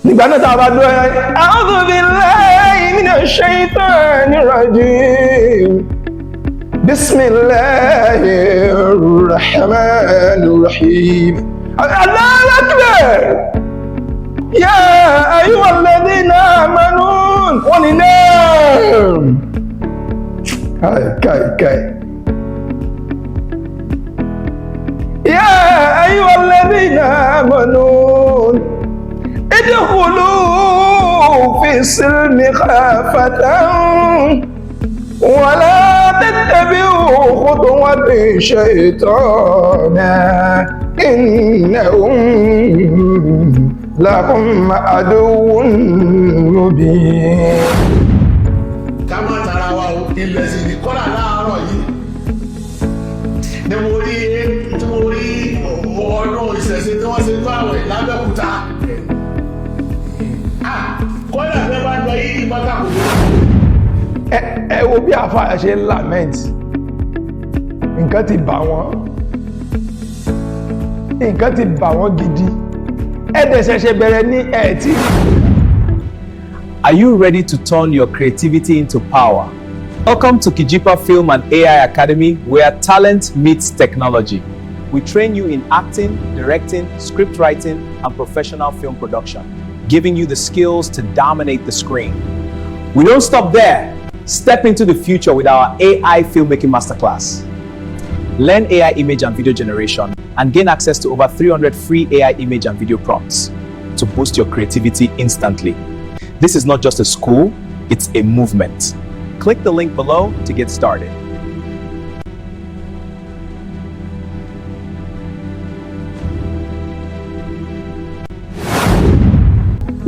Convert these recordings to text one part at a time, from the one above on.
nígbà náà tá a bá dúró a'udhu billahi minash shaitanir rajim bismillahir rahmanir rahim Allahu akbar ya ayyuhalladhina amanu wọ́n ní náà kai ya ayyuhalladhina amanu ادخلوا في السلم خافة ولا تتبعوا خطوات الشيطان إنهم لكم عدو مبين. ká má tara wa o ilẹ̀ sì ní kọ́là láàárọ̀ yìí ni mo rí ọdún ìṣẹ̀ṣe tí wọ́n ṣe tó àwẹ̀ lábẹ́òkúta. kọ́lá fẹ́ bá lọ yí pátákó. ẹ wo bí àfáà ṣe ń lament nǹkan ti bà wọ́n gidi ẹ̀dẹ̀ ṣẹ̀ṣẹ̀ bẹ̀rẹ̀ ní ẹ̀tí. Are you ready to turn your creativity into power? Welcome to Kijipa Film and AI Academy, where talent meets technology. We train you in acting, directing, script writing, and professional film production, giving you the skills to dominate the screen. We don't stop there. Step into the future with our AI Filmmaking Masterclass. Learn AI image and video generation and gain access to over 300 free AI image and video prompts to boost your creativity instantly. This is not just a school, it's a movement. Click the link below to get started.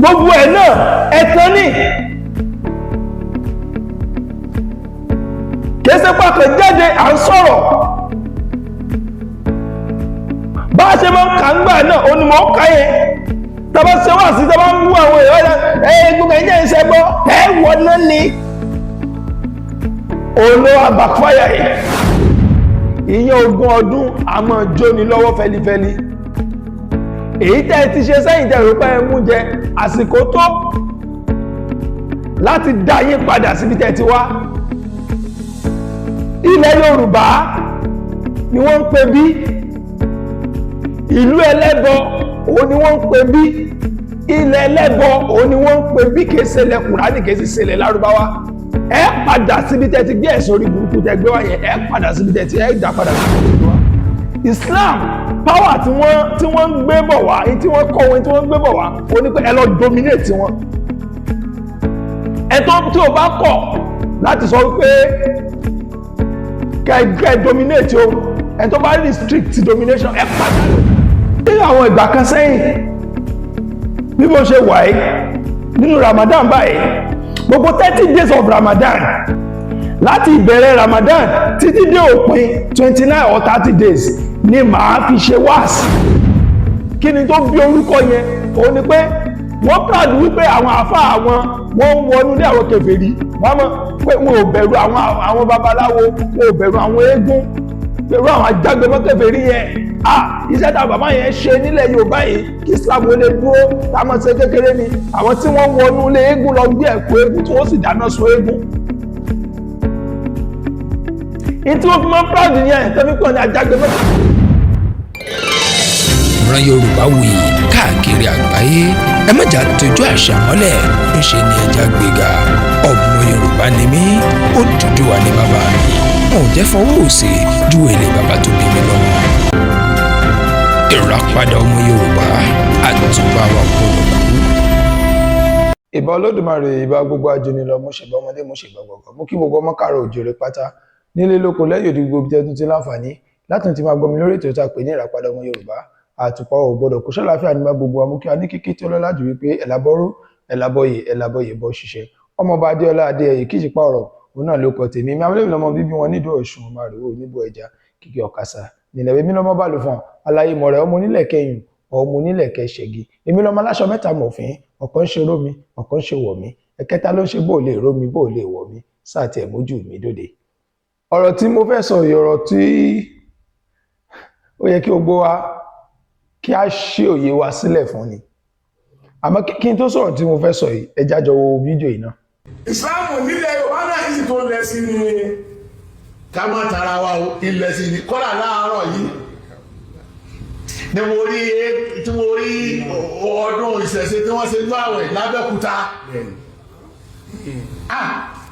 Gbogbo ẹ̀ náà ẹ̀tàn ní kẹsẹ̀ pàtàkì jáde à ń sọ̀rọ̀ bá a ṣe máa ń kà ń gbà náà onímọ̀ ká yẹn tàbá ṣe wà sí tàbá ń mú àwọn èèyàn gbogbo ẹ̀jẹ̀ ìṣẹ́ gbọ́ wọ́n náà ní olówó backfire yìí ìyẹn 20 ọdún àmọ́ jóni lọ́wọ́ fẹ́lifẹ́li èyí tẹ́ ti ṣe sẹ́yìn tẹ́ rò pé ẹ mú jẹ àsìkò tó láti dá yín padà síbi tẹ́ ti wá. Ilẹ̀ Yorùbá ni wọ́n ń pè bí ìlú ẹlẹ́bọ òun ni wọ́n ń pè bí ilẹ̀ ẹlẹ́bọ òun ni wọ́n ń pè bí kìí ṣẹlẹ̀ Kùránì kìí ṣẹlẹ̀ Lárúbáwá. Ẹ padà síbi tẹ́ ti gbé ẹ̀sọ́ orí burúkú tẹ́ gbé wá yẹn ẹ padà síbi tẹ́ ti ẹ dá padà síbi tẹ́ ti wá. Islam power tí wọ́n ń gbé bọ̀ wá tí wọ́n kọ́ wọn tí wọ́n ń gbé bọ̀ wá ó ní pé ẹ lọ dominate wọn. Ẹ̀tọ́ tí o bá kọ̀ láti sọ pé kẹ́ dominate o ẹ̀tọ́ bá restrict domination ẹ padà lọ. Ní àwọn ìgbà kan sẹ́yìn bí mo ṣe wà yìí nínú Ramadan báyìí gbogbo 30 days of Ramadan láti ìbẹ̀rẹ̀ Ramadan títí dé òpin 29 or 30 days ni màá fi ṣe wáàsí. Kí ni tó bí orúkọ yẹn òun ni pé wọ́n proud wípé àwọn àfáà àwọn wọ́n ń wọnú ní àwọn kèfèrí wọ́n mọ̀ pé wọn ò bẹ̀rù àwọn babaláwo wọn ò bẹ̀rù àwọn eégún bẹ̀rù àwọn ajágbémọ́ kèfèrí yẹn. Iṣẹ́ tá bàbá yẹn ṣe nílẹ̀ Yorùbá yìí kí Islam ó lè dúró táwọn ṣe kékeré ni àwọn tí wọ́n wọnú ilé eégún lọ gbé ẹ̀kú eégún tí wọ́n sì dáná sun eégún. Ìtí wọ́n fi máa ń proud yẹn tẹ́bí pọ̀ ní ajágbémọ́. Ìran Yorùbá wuyì káàkiri àgbáyé ẹ má jà tójú àṣà mọ́lẹ̀ ńṣe ni ẹja gbéga ọmọ Yorùbá ni mí Odùduwà ni bàbá mi wọn ò jẹ́ fọwọ́ òsì ju èlé bàbá tó bí mi lọ́mọ. Ìràpadà ọmọ Yorùbá àtúbà wa kò lọ́kù. Ìbà Olódùmarè ìbà gbogbo ajúnilọ mo ṣèbà ọmọdé mo ṣèbà gbọ̀gbọ̀ mo kí gbogbo ọmọ káàárọ̀ oòjíire pátá nílé lóko lẹ́yìn òdì gbogbo tẹ́tún ti láǹfààní látún ti máa gbọmi lórí ètò tá a pè ní Ìràpadà ọmọ Yorùbá àtùpà ò gbọdọ̀ kó ṣàlàáfíà ní gbogbo amúkí a ní kíkí tí ọlọ́lá jù wípé ẹ̀làbọ́rú ẹ̀làbọ̀yè bọ́ ṣiṣẹ́ ọmọọba Adéọlá Adéyẹyè Kíjìpá ọ̀rọ̀ òun náà ló kọ tèmi mi amúlẹ́bí lọmọ bíbí wọn nídò Ọ̀ṣun ọmọ àrèwò níbo ẹja kìkì ọ̀kasà nílẹ̀ èmi lọmọ bá lò fún aláyé mọ̀rẹ́ ọmọ onílẹ̀ kẹyìn ọmọ onílẹ̀ kẹṣẹ̀gì èmi lọmọ aláṣọ mẹ́ta mọ̀fín ọ̀kan ṣe rómi ọ̀kan ṣe wọ̀ mí ẹ̀kẹta ló ń ṣe bó lè rómi bó lè wọ̀ mí sáà tiẹ̀ mójú mi dóde. Ọ̀rọ̀ tí mo fẹ́ sọ yìí ọ̀rọ̀ tí ó yẹ kí gbogbo wa kí a ṣí òye wa sílẹ̀ fún ni àmọ́ kí n tó sọ̀rọ̀ tí mo fẹ́ sọ yìí ẹ jájọ wo fídíò yìí náà. ìsìláàmù nílẹ̀ Yorùbá náà ìsì tó lẹ̀ sí ni ká má tara wa o ilẹ̀ sí ni kọ́lá láàárọ̀ yìí ni mo rí ọdún ìṣẹ̀ṣe tí wọ́n ṣe ní àwẹ̀ lábẹ́kúta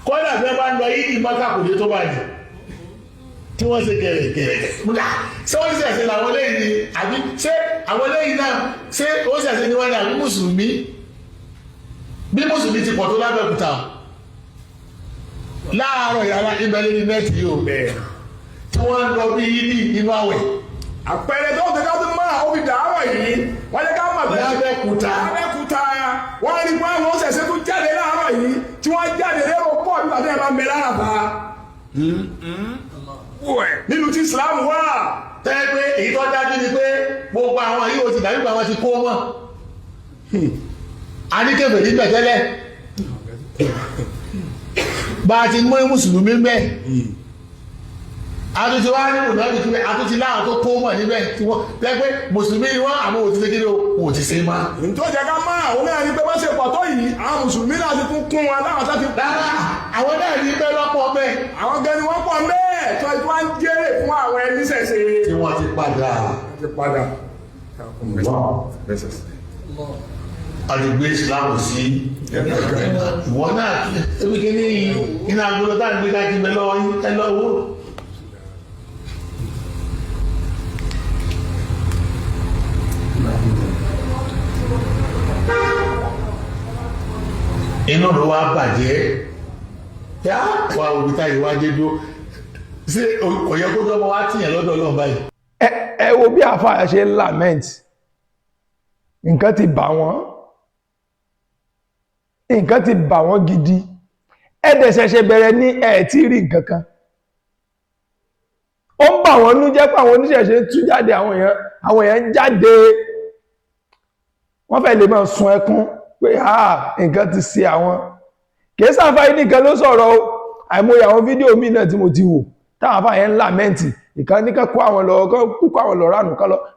kọ́lá bí wọ́n bá ń lọ yìí ní mọ́kàkùnlé tó bá yìí tí wọ́n ṣe gẹ̀rẹ̀gẹ̀rẹ̀ ṣé wọ́n ṣẹ̀ṣẹ̀ làwọn eléyìí ni àbí ṣé àwọn eléyìí náà ṣé ó ṣẹ̀ṣẹ̀ ni wọ́n ní àbí mùsùlùmí bí mùsùlùmí ti pọ̀ tó lábẹ́kúta láàárọ̀ yàrá ìbẹ̀lẹ̀ ní nẹ́ẹ̀tì yóò bẹ̀rẹ̀ tí wọ́n ń lọ bí ní inú àwẹ̀ àpẹẹrẹ tó ń tẹ́ká tó máa ó fi dàárọ̀ yìí wọ́n lè ká mọ̀ pé lábẹ́kúta wọ́n rí pé àwọn ṣẹ̀ṣẹ̀ tó jáde láàárọ̀ yìí tí wọ́n jáde lérò pọ̀ nígbà tí ẹ bá ń bẹ lára bá nínú tí Islam wà tẹ́ pé èyí tó dájú ni pé gbogbo àwọn yìí ó ti dàbí pé àwọn ti kó mọ́ a ní kẹfẹ́ nígbà tẹ́lẹ̀ bá a ti mú mùsùlùmí mẹ́ àtúntí wá ní mùsùlùmí kí pé àtúntí láwọn tó kó mọ̀ níbẹ̀ tí wọ́n tẹ́ pé mùsùlùmí wọ́n àmọ́ òtítí kí ló ti ṣe máa tó jẹ́ ká máa òun náà ní pé bá ṣe pọ̀ tó yìí àwọn mùsùlùmí náà ti kún wọn láwọn tó ti rárá àwọn náà ní bẹ́ẹ̀ lọ́pọ̀ bẹ́ẹ̀ àwọn gẹni wọ́n pọ̀ bẹ́ẹ̀ tó ti wá ń jèrè fún àwọn ẹni ṣẹ̀ṣẹ̀ tí wọ́n ti padà àdìgbé ìsìláàmù sí ìwọ náà ebi kìíní iná agbolo tá à ń gbé ká ti bẹ lọ́wọ́ ẹ lọ́wọ́ inú ló wá bàjẹ́ yá wà òbítà ìwájé dúró sí òyẹ kó tó ọmọ wá tìyàn lọ́dọ̀ Ọlọ́run báyìí. ẹ wo bí àfáà ṣe ń lament nǹkan ti bà wọ́n gidi ẹ̀dẹ̀ ṣẹ̀ṣẹ̀ bẹ̀rẹ̀ ní ẹ̀ tí rí nǹkan kan ó ń bà wọ́n nú jẹ́ pé àwọn oníṣẹ̀ṣe ń tú jáde àwọn èèyàn ń jáde wọ́n fẹ́ lè máa sun ẹkún pé nǹkan ti ṣe àwọn kìí sáfàá nìkan ló sọ̀rọ̀ àìmọye àwọn fídíò míì náà tí mo ti wò táwọn àfáà yẹn ń làmẹ́ǹtì ìkan ní kó àwọn lọ ránù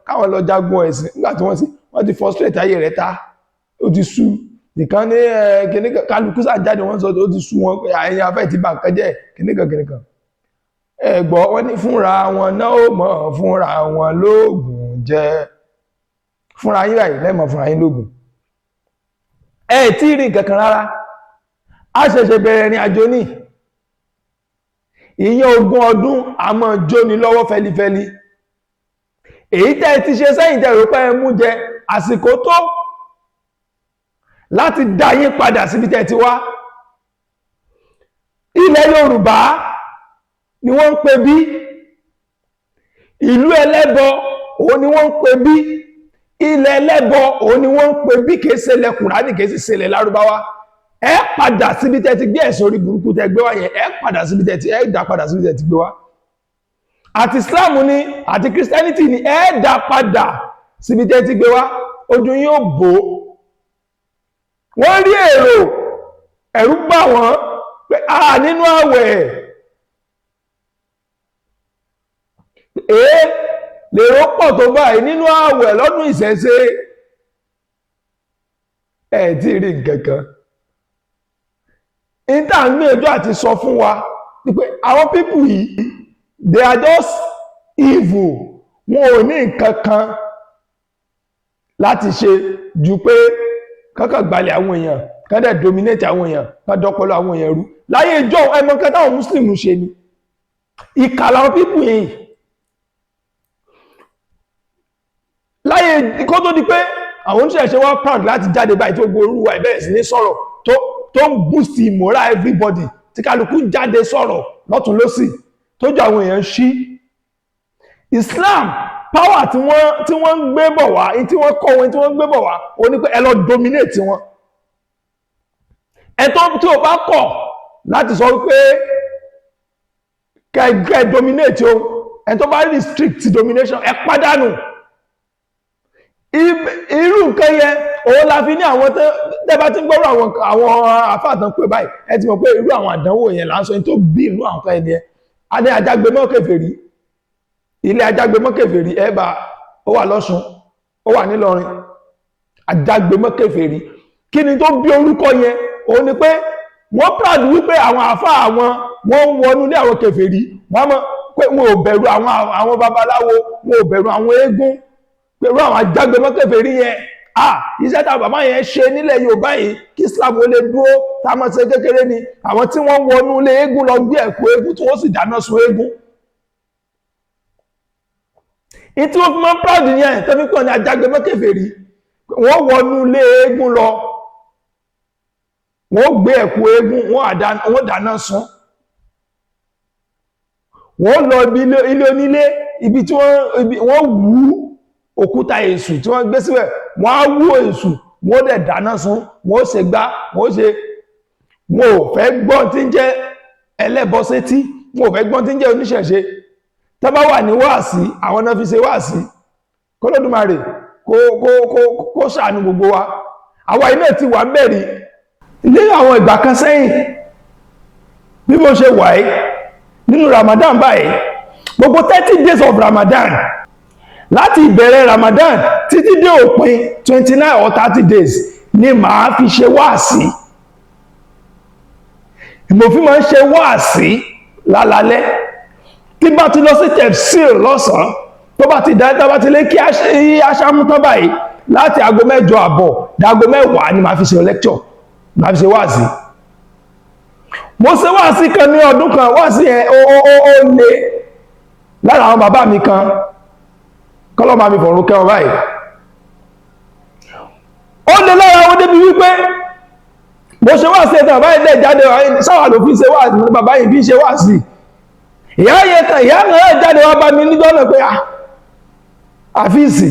káwọn lọ jagun ẹ̀sìn nígbà tí wọ́n ti frustrate ayé rẹ̀ ta ó ti sú nìkan ní kìnníkan kálukú jáde wọ́n sọ ó ti sú wọn pé àyìn afẹ́ ti bà nǹkan jẹ́ kìnníkan ẹ̀gbọ́ wọ́n ní fúnra wọn náà ó mọ̀ fúnra wọn lóògùn jẹ́ fúnra yín báyìí lẹ́mọ̀ fúnra yín lóògùn tí rí nǹkan kan rárá a ṣẹ̀ṣẹ̀ bẹ̀rẹ̀ ní àjò ní ìyẹn 20 ọdún a máa jóni lọ́wọ́ fẹ́lifẹ́li èyí tẹ́ ti ṣe sẹ́yìn tẹ́ rò pé ẹ mú jẹ àsìkò tó láti dá yín padà síbi tẹ́ ti wá ilẹ̀ Yorùbá ni wọ́n ń pè bí ìlú ẹlẹ́bọ òun ni wọ́n ń pè bí ilẹ̀ ẹlẹ́bọ òun ni wọ́n ń pè bí kìí ṣẹlẹ̀ Kùránì kìí sì ṣẹlẹ̀ Lárúbáwá ẹ padà síbi tẹ́ ti gbé ẹ̀sùn orí burúkú tẹ́ gbé wá yẹn ẹ padà síbi tẹ́ ti ẹ dá padà síbi tẹ́ ti gbé wá àti Islam ni àti Christianity ni ẹ dá padà síbi tẹ́ ti gbé wá ojú yóò bò wọ́n rí ẹ̀rù bà wọ́n pé nínú àwẹ̀ lèrò pọ̀ tó báyìí nínú àwẹ̀ lọ́dún ìṣẹ̀ṣe tí rí nǹkankan ìta ń gbìyànjú àti sọ fún wa pé àwọn pípù yìí they are just evil wọn ò ní nǹkankan láti ṣe ju pé kankan gbalẹ̀ àwọn èèyàn kan dẹ̀ dominate àwọn èèyàn kan dọ́pọ̀lọ́ àwọn èèyàn rú láyé ìjọ ẹmọ kan táwọn Muslim ṣe ni ìkà làwọn pípù yìí láyé kó tó di pé àwọn oníṣẹ̀ṣe wá proud láti jáde báyìí tó gbórúwà ìbẹ̀rẹ̀ sí ní sọ̀rọ̀ tó ń boost moral everybody tí kálukú jáde sọ̀rọ̀ lọ́tún lọ́sì tó jọ àwọn èèyàn ṣí Islam power tí wọ́n ń gbé bọ̀ wá tí wọ́n kọ́ wọn tí wọ́n ń gbé bọ̀ wá ó ní pé ẹ lọ dominate wọn ẹ̀tọ́ tí ó bá kọ̀ láti sọ wípé kẹ́ dominate o ẹ̀tọ́ bá restrict domination ẹ pàdánù irú nǹkan yẹn òun la fi ní àwọn tẹ́bá tí ń gbọ́rọ̀ àwọn àfáàtàn pé báyìí ẹ ti mọ̀ pé irú àwọn àdánwò yẹn là ń sọ tó bí inú àwọn kan ẹni ẹ adé Ajágbémọ́ Kèfèrí ilé Ajágbémọ́ Kèfèrí ẹ̀bà ó wà l'Ọ́ṣun ó wà n'Ílọrin Ajágbémọ́kèfèrí. Kí ni tó bí orúkọ yẹn? Òun ni pé wọ́n proud wípé àwọn àfáà àwọn wọ́n ń wọnú ní àwọn kèfèrí, wọ́n mọ̀ pé wọn ò bẹ̀rù àwọn babaláwo, wọn ò bẹ̀rù àwọn eégún, pẹ̀lú àwọn ajágbémọ́kèfèrí yẹn. Iṣẹ́ tá bàbá yẹn ṣe nílẹ̀ Yorùbá yìí kí Islam ó lè dúró táwọn ṣe kékeré ni àwọn tí wọ́n wọnú ilé eégún lọ gbé ẹ̀kú eégún tí wọ́n sì dáná sun eégún. Ìtí wọ́n fi mọ́ proud yẹn tó fi kàn ní ajágbémọ́kèfèrí, wọ́n wọnú ilé eégún lọ, wọ́n gbé ẹ̀kú eégún, wọ́n dáná sun, wọ́n lọ ilé onílé ibi tí wọ́n wú òkúta èṣù tí wọ́n gbé síbẹ̀, wọ́n á wú èṣù, wọ́n dẹ̀ dáná sun, wọ́n ṣe gbá, wọ́n ò fẹ́ gbọ́n tí ń jẹ́ ẹlẹ́bọ sétí, wọ́n ò fẹ́ gbọ́n tí ń jẹ́ oníṣẹ̀ṣe. Tó bá wà ní wáàsí, àwọn náà fi ṣe wáàsí. K'Olódùmarè kó ṣàánú gbogbo wa. Àwa iná ti wà bẹ̀rí ní àwọn ìgbà kan sẹ́yìn. Bí mo ṣe wà yìí nínú Ramadan báyìí, gbogbo 30 days of Ramadan, láti ìbẹ̀rẹ̀ Ramadan títí dé òpin 29 or 30 days ni màá fi ṣe wáàsí. Mo fi máa ń ṣe wáàsí lálálẹ́. Tí bá ti lọ sí tafsir lọ́sàn-án, tó bá ti dáa, tó bá ti lé kí aṣámú tán báyìí, láti aago 8 àbọ̀ dáago 10 ni màá fi ṣe lecture, màá fi ṣe wáàsí. Mo ṣe wáàsí kan ní ọdún kan, wáàsí yẹn ó lé lára àwọn bàbá mi kan, kọ́lọ́ máa mi fọ̀rún kẹwọn báyìí. Ó lè lára wọn débi wípé mo ṣe wáàsí ẹ̀tàn báyìí lẹ́ jáde sáwà ló fi ṣe wáàsí ní bàbá yìí fi ṣe wáàsí. Ìyá náà jáde wá bá mi níjọ́ náà pé àfíìsì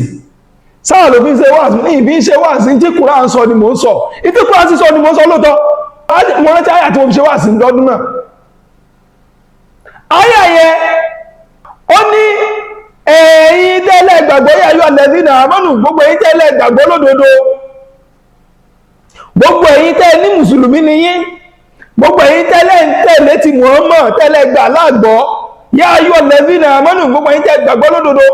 sáwà ló fi ṣe wáàsí ní ìbí ṣe wáàsí tí Kùránì sọ ni mò ń sọ. Ìtí Kùránì sọ ni mò ń sọ lóòótọ́. Mo rántí àyà tí mo fi ṣe wáàsí lọ́dún náà. Àyà yẹn ó ní ẹ̀yin tẹ́lẹ̀ gbàgbọ́ yà yọ lẹ́bí náà mọ́nù, gbogbo ẹ̀yin tẹ́lẹ̀ gbàgbọ́ lódodo, gbogbo ẹ̀yin tẹ́lẹ̀ ní mùsùlùmí ni yín, gbogbo ẹ̀yin tẹ́lẹ̀ ń tẹ̀lé ti Muhammad tẹ́lẹ̀ gbà láàgbọ́ yà yọ lẹ́bí náà mọ́nù, gbogbo ẹ̀yin tẹ́lẹ̀ gbàgbọ́ lódodo,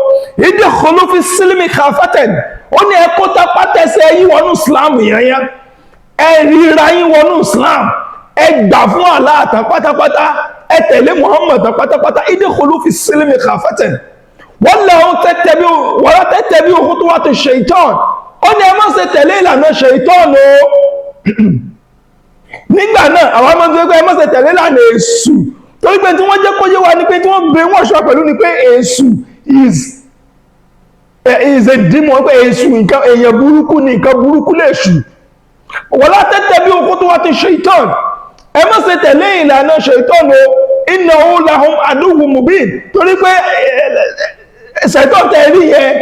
ìdí khulufi sílímì kàfátẹ̀n, ó ní ẹkọ́ tapá tẹsẹ̀ yín wọnú Islam yẹn, ẹ ríra yín wọnú Islam, ẹ gbà fún Allah tán pátápátá, ẹ tẹ̀lé Muhammad tán pátápátá, ìdí khulufi sílímì kàfátẹ̀n. Wọ́n tẹ́tẹ̀bí òkú tó wá tó ṣèitán. Ó ní ẹ má ṣe tẹ̀lé ìlànà ṣèitán o. Nígbà náà, àwọn ọmọ tó gbé ẹ má ṣe tẹ̀lé ìlànà èṣù. Torí pé tí wọ́n jẹ́ kó yé wa ní pé tí wọ́n bẹ wọ́n ṣọ́ pẹ̀lú ni pé èṣù is a demon, pé èṣù nǹkan èèyàn burúkú ni, nǹkan burúkú lèṣù. Wọ́n tẹ́tẹ̀bí òkú tó wá tó ṣèitán. Ẹ má ṣe tẹ̀lé ìlànà ṣèitán o. Innahu lahum aduwwun mubin. Torí pé ṣẹ̀tọ́ tẹ̀rí yẹn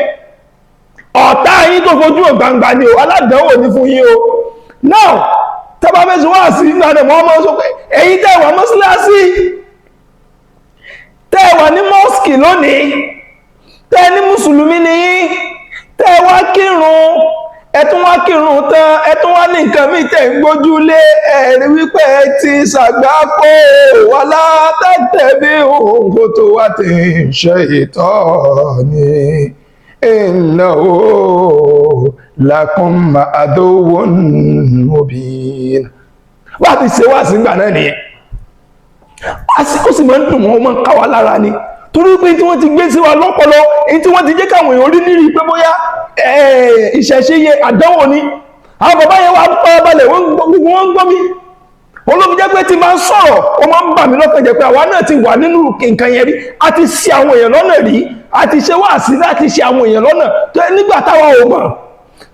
ọ̀tá yín tó fojú gbangba ni o, aládánwò ní fún yín o. Now tọ́bá fẹ́ sọ wá sí ìgbàdẹ̀ mọ́ ọmọ sọ pé ẹ̀yin tẹ́wà mọ́síláṣí, tẹ́wà ní mọ́sìkì lónìí, tẹ́ ní mùsùlùmí ni yín, tẹ́wà kírun, ẹtún wá kírun tán, ẹtún wá ní nǹkan mí tẹ́ ń gbójúlé, ẹ̀rí wípé ti ṣàgbákò wà látẹ́tẹ̀bí ohun kó tó wá ti ń ṣe ìtọ́ ni innahu lakum aduwwun mubin. Wá ti ṣe wá sí ìgbà náà nìyẹn. Ó sì máa ń dùn wọ́n, máa ń ká wa lára ni. Torí pé tí wọ́n ti gbé sí wa lọ́pọlọ, èyí tí wọ́n ti jẹ́ káwọn èèyàn rí nírí pé bóyá ìṣẹ̀ṣe yẹ àdánwò ni. Àwọn bàbá yẹn wá pàábalẹ̀, wọ́n gbọ́ mi. Olóbi jẹ́ pé tí máa ń sọ̀rọ̀, ó máa ń bà mí lọ́kàn jẹ́ pé àwa náà ti wà nínú nǹkan yẹn rí. A ti ṣì àwọn èèyàn lọ́nà rí, a ti ṣe wáàsí láti ṣì àwọn èèyàn lọ́nà tó nígbà táwa ò mọ̀.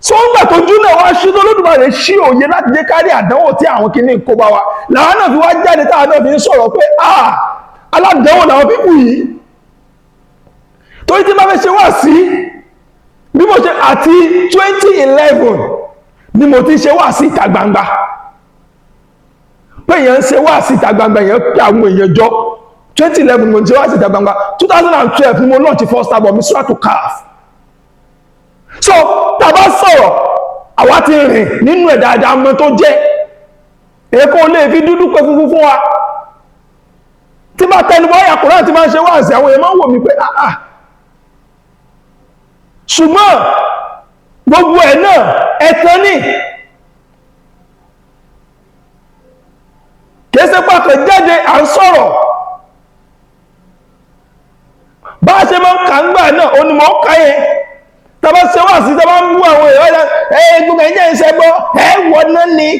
So ń gbà tó jú náà wá ṣí tó Olódùmarè ṣí òye láti jẹ́ kárí àdánwò tí àwọn kìíní kó bá wa. Làwọn náà fi wá jáde táwọn náà fi ń sọ̀rọ̀ pé aládánwò làwọn pípù yìí. Torí tí máa fẹ́ ṣe wáàsí, bí mo ṣe àti 2011 ni mo ti ṣe wáàsí ìta gbangba. Pé èèyàn ń ṣe wáàsí ìta gbangba, èèyàn pé àwọn èèyàn jọ. 2011 mo ti ṣe wáàsí ìta gbangba. 2012 ni mo launch first album mi Suratu Kaf. So tàbá sọ̀rọ̀, àwa ti rìn nínú ẹ̀ dáadáa mọ́ tó jẹ́. Èkó lè fi dúdú pé funfun fún wa. Tí bá tẹnubọ́ àyà Kùránì tí máa ń ṣe wáàsí, àwọn èèyàn máa ń wò mí pé ṣùgbọ́n gbogbo ẹ̀ náà ẹ̀tàn ní kẹsẹ̀ pàkẹ̀ jáde à ń sọ̀rọ̀ bá ṣe máa ń kà ń gbà náà onímọ̀ ọ̀ká yẹn tàbá ṣe wà sí tàbá ń bú àwọn èèyàn gbogbo ẹ̀jẹ̀ ìṣẹ́ gbọ́ wọ́n náà ni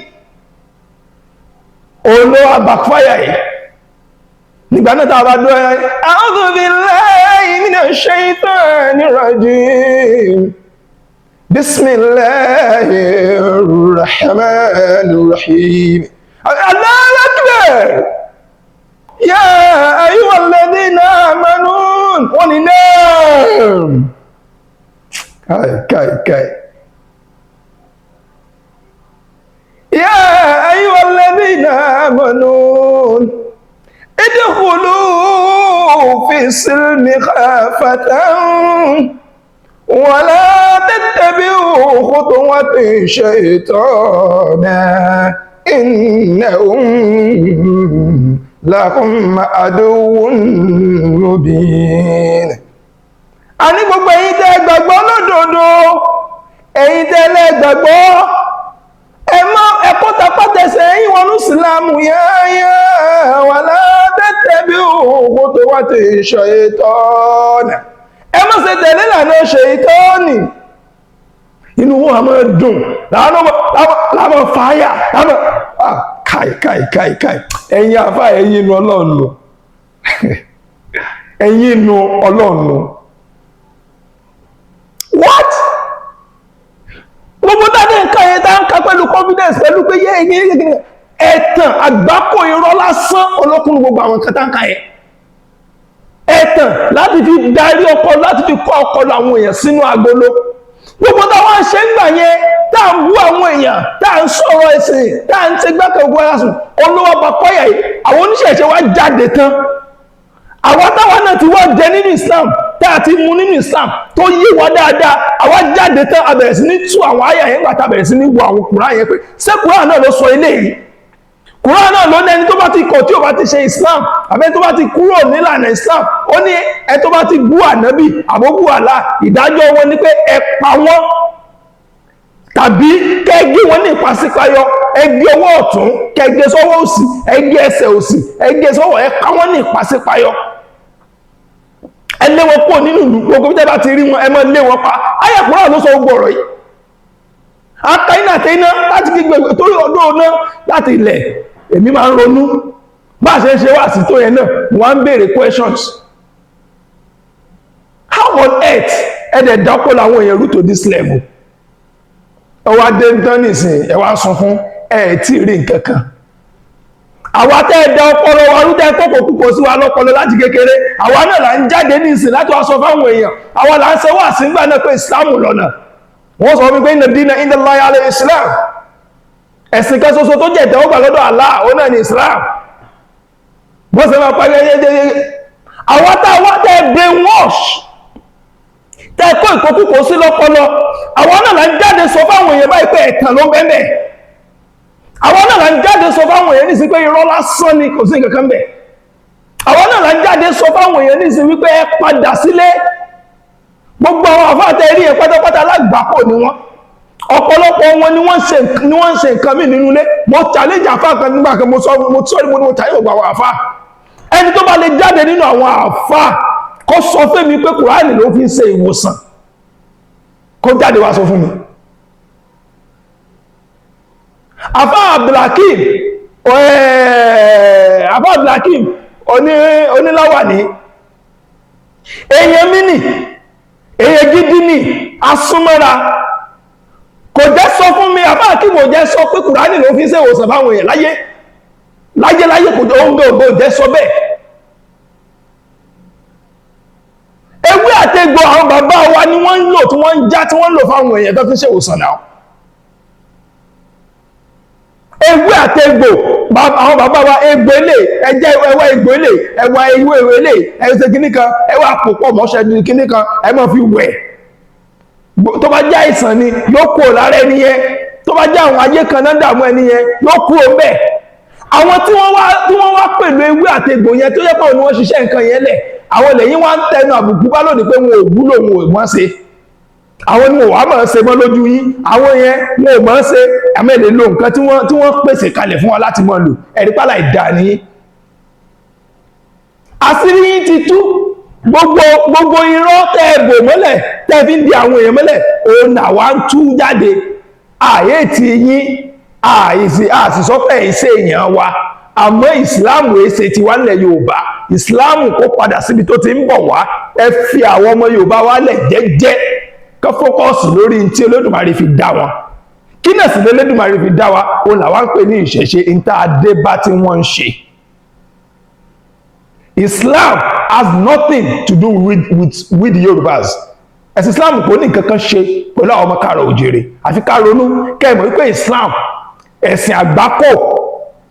olówó backfire yìí nígbà náà tàbá dúró a'udhu billahi minash shaitanir rajim bismillahir rahmanir rahim Allahu akbar ya ayyuhal ladhina amanu wọ́n ni náà kai ya ayyuhal ladhina amanu idkhulu fi silmi khafatan wa la tattabi'u khutuwati shaytana innahum lakum aduwwun mubin. A ní gbogbo ẹ̀yin tẹ́ gbàgbọ́ lódodo, ẹ̀yin tẹ́ lẹ́ gbàgbọ́ ẹ̀kọ́ tapátẹsẹ̀ ẹ̀yin wọnú ìsìlámù yáyá wà látẹ́tẹ́bí khutuwati shaytana. Ẹ má ṣe tẹ̀lé ìlànà ṣètọ́nì. Inú wọn a máa dùn láàmọ́ fàáyà káì ẹ̀yin àfá ẹ̀yin inú Ọlọ́run lò ẹ̀yin inú Ọlọ́run lò. What? Gbogbo dáadé nǹkan yẹn tá ń ka pẹ̀lú confidence pẹ̀lú pé yẹ́ ẹ̀yin ẹ̀tàn àgbákò irọ́ lásán olókùnrin gbogbo àwọn nǹkan tá ń ka yẹn. Ẹ̀tàn láti fi darí ọpọlọ láti fi kọ́ ọpọlọ àwọn èèyàn sínú agolo. Gbogbo táwọn ṣe ń gbà yẹn tá ń bú àwọn èèyàn tá ń sọ̀rọ̀ ẹ̀sìn tá ń ṣe gbákẹ̀ ogun ẹ̀sùn olówó bakọ́yà yìí àwọn oníṣẹ̀ṣẹ̀ wá jáde tán. Àwọn táwọn náà ti wá jẹ nínú Islam tá a ti mú nínú Islam tó yé wa dáadáa àwa jáde tán a bẹ̀rẹ̀ sí ní tú àwọn àyà yẹn gbàtà bẹ̀rẹ̀ sí ní wo àwọn Kùrán yẹn pé ṣé Kùrán náà ló sọ eléyìí? Kùrán náà ló ní ẹni tó bá ti kọ̀ tí ò bá ti ṣe Islam àbẹ́ tó bá ti kúrò nílànà Islam ó ní ẹ tó bá ti bú ànábì àbóbú àlá ìdájọ́ wọn ni pé ẹ pa wọ́n tàbí kẹgbé wọn ní ìpàsípayọ ẹgbẹ́ ọwọ́ ọ̀tún kẹgbẹ́ sọ́wọ́ òsì ẹgbẹ́ ẹsẹ̀ òsì ẹgbẹ́ sọ́wọ́ ẹ pa wọ́n ní ìpàsípayọ ẹ lé wọn kúrò nínú ìlú gbogbo bí tẹ́ bá ti rí wọn ẹ máa lé wọn pa ayé Kùrán ló sọ gbogbo ọ̀rọ̀ yìí akainá àtẹ́iná láti gbígbẹ̀ torí ọdún ọ̀nà láti ilẹ̀ èmi máa ń ronú bá ṣe ń ṣe wà sí tó yẹn náà wọ́n ń béèrè questions. How on earth ẹ̀dẹ̀ dápọ̀ láwọn èèyàn root to this level ẹwà dé tán nìsín ẹwà sọ fún tí rí nǹkankan àwa tẹ́ ẹ̀dá ọpọlọ wa rúdẹ́ kọ́kọ́ púpọ̀ sí wa lọ́pọlọ láti kékeré àwa náà là ń jáde nìsín láti wá sọ fáwọn èèyàn àwa là ń ṣe wà sí gbà náà pé ìsìlámù lọ́nà wọ́n sọ wípé inna dina inda Allahi al-Islam ẹ̀sìn kan ṣoṣo tó jẹ́ ìtẹ́wọ́gbà lọ́dọ̀ Allah ó náà ní Islam wọ́n sọ máa parí ẹyẹ àwọn táwọn tẹ́ brainwash tẹ́ kó ìkókúkó sí lọ́pọlọ àwọn náà là ń jáde sọ fáwọn èèyàn báyìí pé ẹ̀tàn ló bẹ́ẹ̀ àwọn náà là ń jáde sọ fáwọn èèyàn ní sí pé irọ́ lásán ni kò sí nǹkan bẹ́ẹ̀ àwọn náà là ń jáde sọ fáwọn èèyàn ní sí wípé ẹ padà sílé gbogbo àwọn àfáàtẹ́ rí ẹ pátápátá alágbàkò ni wọ́n ọ̀pọ̀lọpọ̀ wọn ni wọ́n ń ṣe nǹkan mí nínú ilé mo challenge àfáà kan nígbà kan mo challenge gbogbo àwọn àfáà ẹni tó bá lè jáde nínú àwọn àfáà kó sọ fún mi pé Kùránì ló fi ń ṣe ìwòsàn kó jáde wá sọ fún mi. àfáà Abdulhakeem oníláwàní èèyàn mí nì èyẹ gidi ní asúnmọ́ra kò jẹ́ sọ fún mi àbá kí mo jẹ́ sọ pé Kùránì ló fi ṣe ìwòsàn fáwọn èèyàn láyé kò jẹ́ oúnjẹ ògbò jẹ́ sọ bẹ́ẹ̀ ewé àtegbò àwọn bàbá wa ni wọ́n ń lò tí wọ́n ń já tí wọ́n ń lò fáwọn èèyàn tó fi ṣe ìwòsàn náà ewé àtegbò àwọn bàbá wa egbò ilé ẹjẹ́ ẹwà egbò ilé ẹwà ewé ilé ẹwà kìnnìkan ẹwà àpòpọ̀ mọ́ṣẹ́ kìnnìkan ẹ máa fi wẹ̀ tó bá jẹ́ àìsàn ni yóò kúrò lára ẹni yẹn tó bá jẹ́ àwọn ayé kan náà dààmú ẹni yẹn yóò kúrò bẹ́ẹ̀ àwọn tí wọ́n wá pẹ̀lú ewé àtegbò yẹn tó yẹ pé òun ni wọ́n ṣiṣẹ́ nǹkan yẹn lẹ̀ àwọn lẹ́yìn wá ń tẹnu àbùkù bá lónìí pé wọn ò wúlò wọn ò wọ́n ṣe àwọn ni wọ́n máa ṣe mọ́ lójú yín, àwọn yẹn wọn ò máa ṣe àmẹ́lẹ̀ lo nǹkan tí wọ́n pèsè kalẹ̀ fún wa láti máa lò, ẹ̀rí pálá ìdá ní. àṣírí yín ti tú, gbogbo irọ́ tẹ́ ẹ bò mọ́lẹ̀ tẹ́ fi ń di àwọn èèyàn mọ́lẹ̀ òun náà ń tú jáde. ààyè tí yín àṣìṣọ́pẹ̀ ìṣe èèyàn wa, àmọ́ ìsìláàmù èsè ti wá nílẹ̀ Yorùbá, ìsìláàmù kó padà síbi tó ti ń bọ̀ wá. ẹ fi àwọn ọmọ Yorùbá wa lẹ̀ jẹ́jẹ́ kọ́ fókọ́sì lórí tí Olódùmarè fi dá wọn. kí náà sì lélẹ́dùmarè fi dá wa, òun làwa ń pè ní ìṣẹ̀ṣe níta adébá tí wọ́n ń ṣe. Islam has nothing to do with the Yorubas. ẹ̀sìn Islam kò ní nǹkan kan ṣe pẹ̀lú àwọn ọmọ káàrọ̀ òjèrè, àfi ká ronú kẹ́ẹ̀mọ̀ wípé Islam ẹ̀sìn àgbákò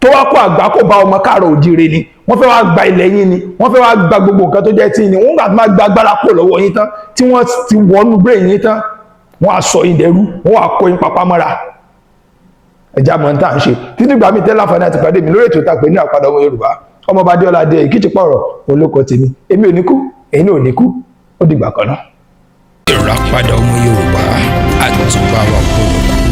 tó wá kó àgbákò bá ọmọ káàrọ̀ òjèrè ni. wọ́n fẹ́ wá gba ilẹ̀ yín ni, wọ́n fẹ́ wá gba gbogbo nǹkan tó jẹ́ tí ni, wọ́n gbà tó máa gba agbára pò lọ́wọ́ yín tán, tí wọ́n ti wọnú brain yín tán, wọ́n á sọ yín dẹrú, wọ́n á kó yín papá mọ́ra. ẹja mọ̀ ní tá à ń ṣe títí gbà mí tẹ́lá fani àti pàdé mi lórí ètò ìtàpé ní Àpàdà Ọmọ Yorùbá. Ọmọọba Adéọlá Adé Èkìtì pọ̀rọ̀ olóko tèmi, èmi ò ní kú, èyí náà ò ní kú, ó dìgbà kan náà. Ìràpadà Ọmọ Yorùbá, àtúbà wa kúrò.